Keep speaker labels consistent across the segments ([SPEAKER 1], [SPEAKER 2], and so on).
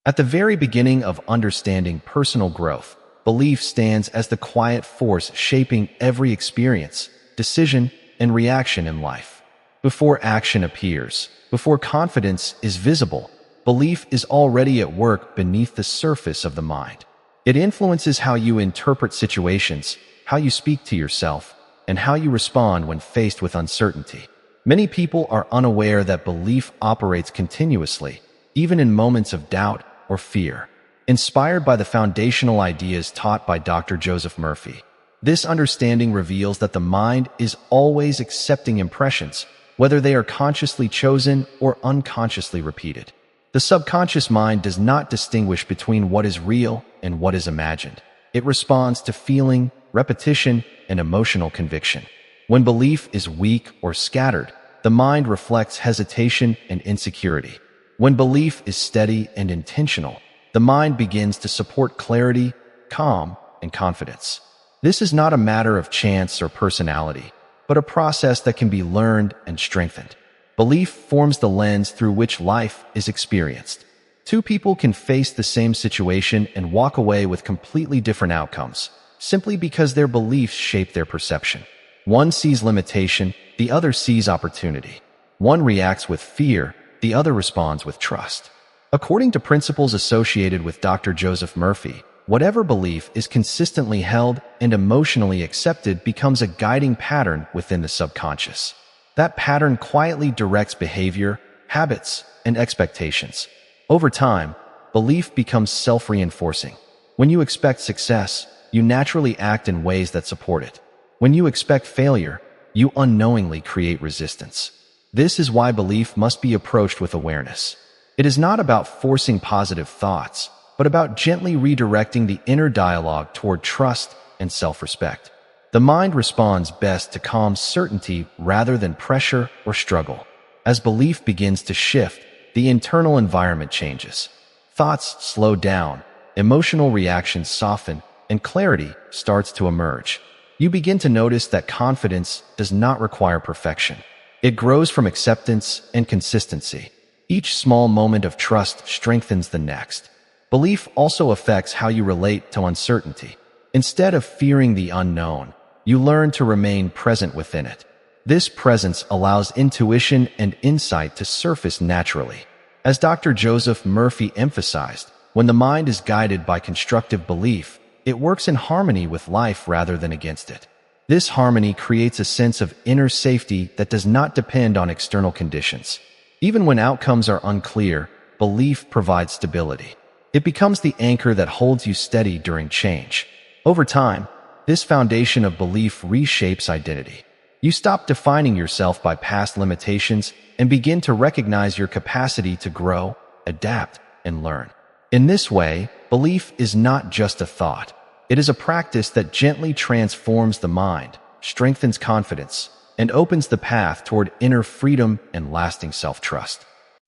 [SPEAKER 1] At the very beginning of understanding personal growth, belief stands as the quiet force shaping every experience, decision, and reaction in life. Before action appears, before confidence is visible, belief is already at work beneath the surface of the mind. It influences how you interpret situations, how you speak to yourself, and how you respond when faced with uncertainty. Many people are unaware that belief operates continuously, even in moments of doubt or fear. Inspired by the foundational ideas taught by Dr. Joseph Murphy, this understanding reveals that the mind is always accepting impressions, whether they are consciously chosen or unconsciously repeated. The subconscious mind does not distinguish between what is real and what is imagined. It responds to feeling, repetition, and emotional conviction. When belief is weak or scattered, the mind reflects hesitation and insecurity. When belief is steady and intentional, the mind begins to support clarity, calm, and confidence. This is not a matter of chance or personality, but a process that can be learned and strengthened. Belief forms the lens through which life is experienced. Two people can face the same situation and walk away with completely different outcomes, simply because their beliefs shape their perception. One sees limitation, the other sees opportunity. One reacts with fear, the other responds with trust. According to principles associated with Dr. Joseph Murphy, whatever belief is consistently held and emotionally accepted becomes a guiding pattern within the subconscious. That pattern quietly directs behavior, habits, and expectations. Over time, belief becomes self-reinforcing. When you expect success, you naturally act in ways that support it. When you expect failure, you unknowingly create resistance. This is why belief must be approached with awareness. It is not about forcing positive thoughts, but about gently redirecting the inner dialogue toward trust and self-respect. The mind responds best to calm certainty rather than pressure or struggle. As belief begins to shift, the internal environment changes. Thoughts slow down, emotional reactions soften, and clarity starts to emerge. You begin to notice that confidence does not require perfection. It grows from acceptance and consistency. Each small moment of trust strengthens the next. Belief also affects how you relate to uncertainty. Instead of fearing the unknown, you learn to remain present within it. This presence allows intuition and insight to surface naturally. As Dr. Joseph Murphy emphasized, when the mind is guided by constructive belief, it works in harmony with life rather than against it. This harmony creates a sense of inner safety that does not depend on external conditions. Even when outcomes are unclear, belief provides stability. It becomes the anchor that holds you steady during change. Over time, this foundation of belief reshapes identity. You stop defining yourself by past limitations and begin to recognize your capacity to grow, adapt, and learn. In this way, belief is not just a thought. It is a practice that gently transforms the mind, strengthens confidence, and opens the path toward inner freedom and lasting self-trust.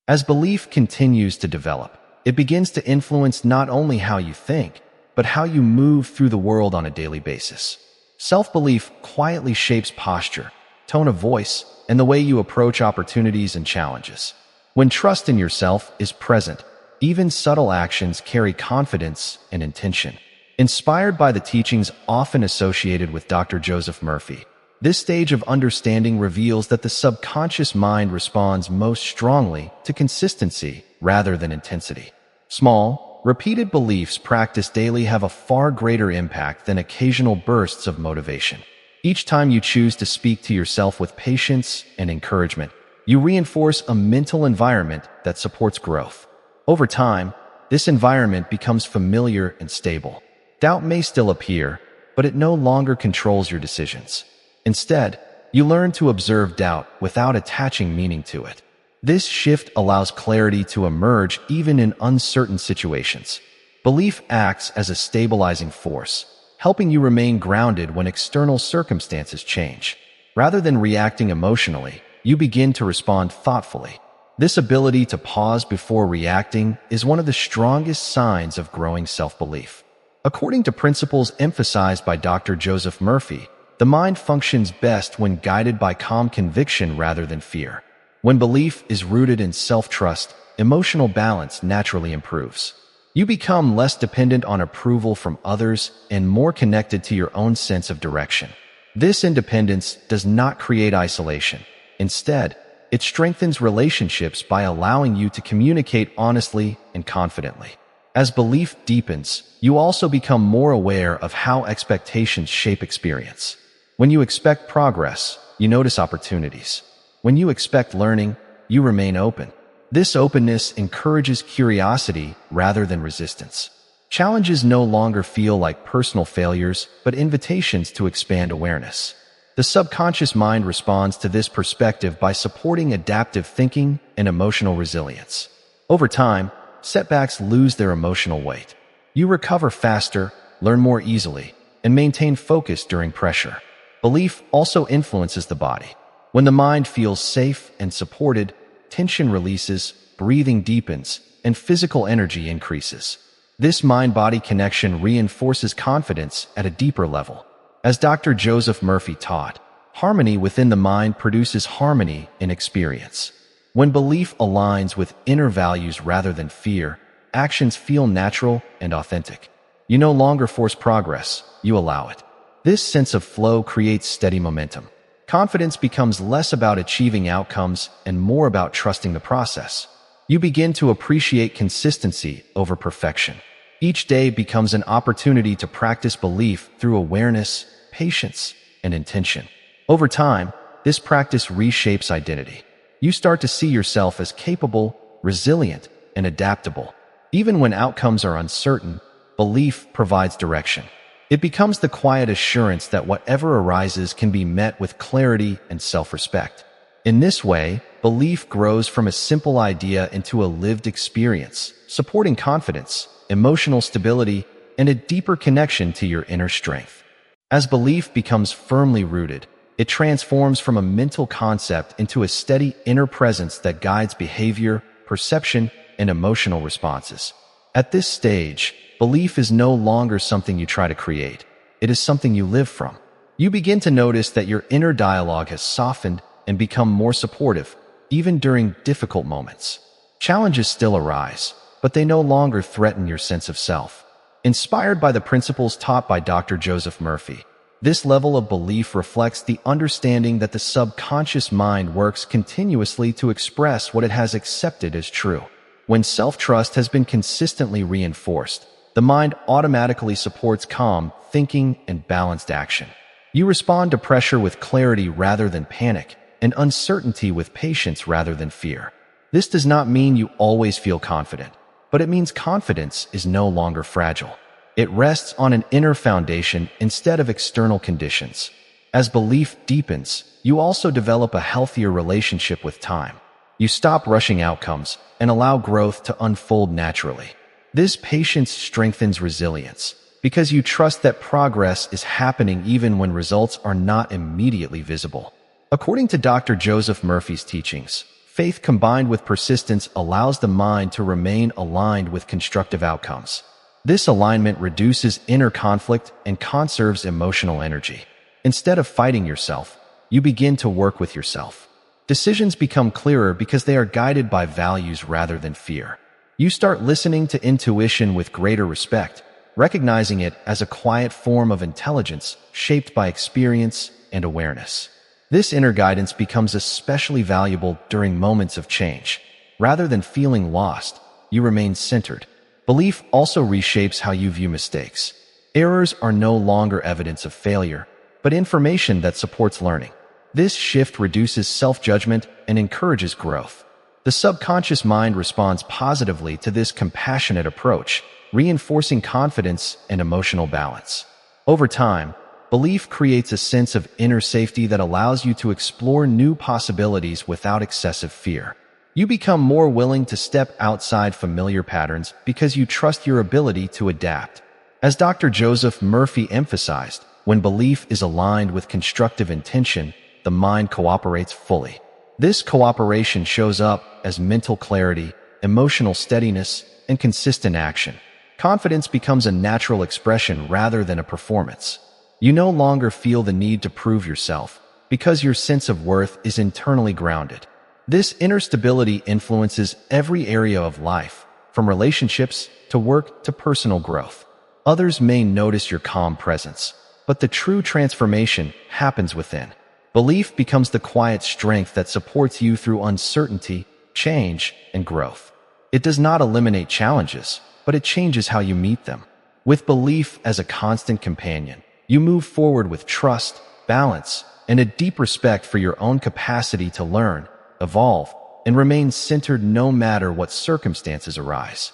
[SPEAKER 1] As belief continues to develop, it begins to influence not only how you think, but how you move through the world on a daily basis. Self-belief quietly shapes posture, tone of voice, and the way you approach opportunities and challenges. When trust in yourself is present, even subtle actions carry confidence and intention. Inspired by the teachings often associated with Dr. Joseph Murphy, this stage of understanding reveals that the subconscious mind responds most strongly to consistency rather than intensity. Small, repeated beliefs practiced daily have a far greater impact than occasional bursts of motivation. Each time you choose to speak to yourself with patience and encouragement, you reinforce a mental environment that supports growth. Over time, this environment becomes familiar and stable. Doubt may still appear, but it no longer controls your decisions. Instead, you learn to observe doubt without attaching meaning to it. This shift allows clarity to emerge even in uncertain situations. Belief acts as a stabilizing force, helping you remain grounded when external circumstances change. Rather than reacting emotionally, you begin to respond thoughtfully. This ability to pause before reacting is one of the strongest signs of growing self-belief. According to principles emphasized by Dr. Joseph Murphy, the mind functions best when guided by calm conviction rather than fear. When belief is rooted in self-trust, emotional balance naturally improves. You become less dependent on approval from others and more connected to your own sense of direction. This independence does not create isolation. Instead, it strengthens relationships by allowing you to communicate honestly and confidently. As belief deepens, you also become more aware of how expectations shape experience. When you expect progress, you notice opportunities. When you expect learning, you remain open. This openness encourages curiosity rather than resistance. Challenges no longer feel like personal failures, but invitations to expand awareness. The subconscious mind responds to this perspective by supporting adaptive thinking and emotional resilience. Over time, setbacks lose their emotional weight. You recover faster, learn more easily, and maintain focus during pressure. Belief also influences the body. When the mind feels safe and supported, tension releases, breathing deepens, and physical energy increases. This mind-body connection reinforces confidence at a deeper level. As Dr. Joseph Murphy taught, harmony within the mind produces harmony in experience. When belief aligns with inner values rather than fear, actions feel natural and authentic. You no longer force progress, you allow it. This sense of flow creates steady momentum. Confidence becomes less about achieving outcomes and more about trusting the process. You begin to appreciate consistency over perfection. Each day becomes an opportunity to practice belief through awareness, patience, and intention. Over time, this practice reshapes identity. You start to see yourself as capable, resilient, and adaptable. Even when outcomes are uncertain, belief provides direction. It becomes the quiet assurance that whatever arises can be met with clarity and self-respect. In this way, belief grows from a simple idea into a lived experience, supporting confidence, emotional stability, and a deeper connection to your inner strength. As belief becomes firmly rooted, it transforms from a mental concept into a steady inner presence that guides behavior, perception, and emotional responses. At this stage, belief is no longer something you try to create. It is something you live from. You begin to notice that your inner dialogue has softened and become more supportive, even during difficult moments. Challenges still arise, but they no longer threaten your sense of self. Inspired by the principles taught by Dr. Joseph Murphy, this level of belief reflects the understanding that the subconscious mind works continuously to express what it has accepted as true. When self-trust has been consistently reinforced, the mind automatically supports calm thinking and balanced action. You respond to pressure with clarity rather than panic, and uncertainty with patience rather than fear. This does not mean you always feel confident, but it means confidence is no longer fragile. It rests on an inner foundation instead of external conditions. As belief deepens, you also develop a healthier relationship with time. You stop rushing outcomes and allow growth to unfold naturally. This patience strengthens resilience because you trust that progress is happening even when results are not immediately visible. According to Dr. Joseph Murphy's teachings, faith combined with persistence allows the mind to remain aligned with constructive outcomes. This alignment reduces inner conflict and conserves emotional energy. Instead of fighting yourself, you begin to work with yourself. Decisions become clearer because they are guided by values rather than fear. You start listening to intuition with greater respect, recognizing it as a quiet form of intelligence shaped by experience and awareness. This inner guidance becomes especially valuable during moments of change. Rather than feeling lost, you remain centered. Belief also reshapes how you view mistakes. Errors are no longer evidence of failure, but information that supports learning. This shift reduces self-judgment and encourages growth. The subconscious mind responds positively to this compassionate approach, reinforcing confidence and emotional balance. Over time, belief creates a sense of inner safety that allows you to explore new possibilities without excessive fear. You become more willing to step outside familiar patterns because you trust your ability to adapt. As Dr. Joseph Murphy emphasized, when belief is aligned with constructive intention, the mind cooperates fully. This cooperation shows up as mental clarity, emotional steadiness, and consistent action. Confidence becomes a natural expression rather than a performance. You no longer feel the need to prove yourself because your sense of worth is internally grounded. This inner stability influences every area of life, from relationships to work to personal growth. Others may notice your calm presence, but the true transformation happens within. Belief becomes the quiet strength that supports you through uncertainty, change, and growth. It does not eliminate challenges, but it changes how you meet them. With belief as a constant companion, you move forward with trust, balance, and a deep respect for your own capacity to learn, evolve, and remain centered no matter what circumstances arise.